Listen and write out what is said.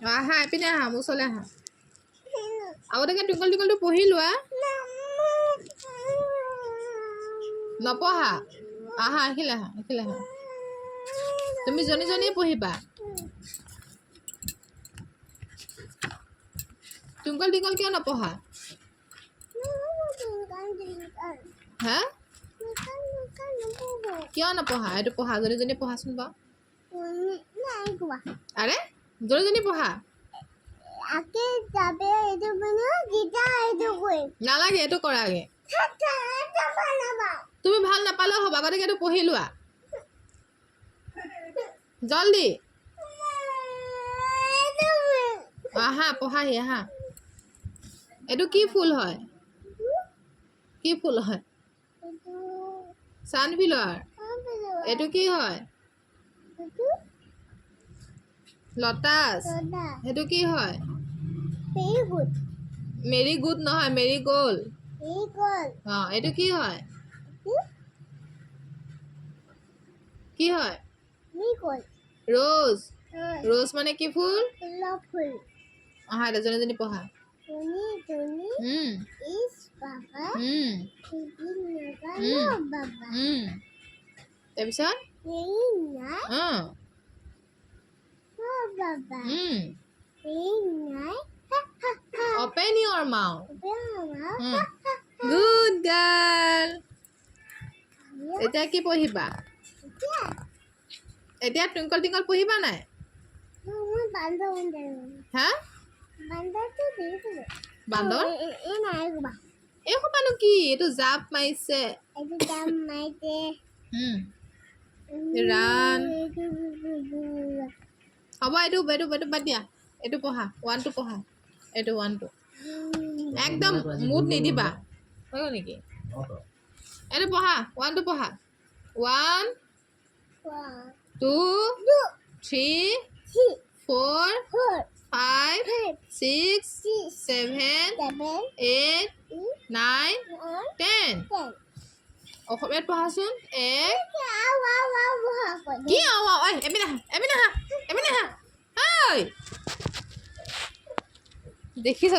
আহা এপিনে আহা মোৰ ওচৰলৈ আহা আগতে টুইংকল টুইংকলটো পঢ়ি লোৱা নপঢ়া আহা এইখিলে আহা তুমি জনীয়ে পঢ়িবা টুইংকল টুইংকল কিয় নপঢ়া হা কিয় নপঢ়া এইটো পঢ়া জনী পঢ়াচোন বাৰু আৰে জনী পঢ়া নালাগে এইটো কৰাগে তুমি ভাল নাপালেও হ'ব আগতে এইটো পঢ়ি লোৱা জলদি আহা পঢ়াহি আহা এইটো কি ফুল হয় সানফ্লাৱাৰ এইটো কি হয় লটাছ সেইটো কি হয় মেৰিগোল্ড নহয় মেৰিগোল্ড এইটো কি হয় ৰ'জ মানে কি ফুল আহা জনী পঢ়া তাৰপিছত open your mouth good girl এতিয়া কি পঢ়িবা এতিয়া টুইংকল টুইংকল পঢ়িবা নাই হা বান্দৰ এই সোপানো কি এইটো জাপ মাৰিছে ৰান হ'ব এইটো বাদ দিয়া এইটো পঢ়া 1 2 পঢ়া এইটো 1 2 একদম মুড নিদিবা হয় নেকি এইটো পঢ়া 1 2 পঢ়া 1 2 3 4 5 6 7 8 9 10 অসমীয়াত পঢ়াচোন কি এপিনে আহা দেখিছ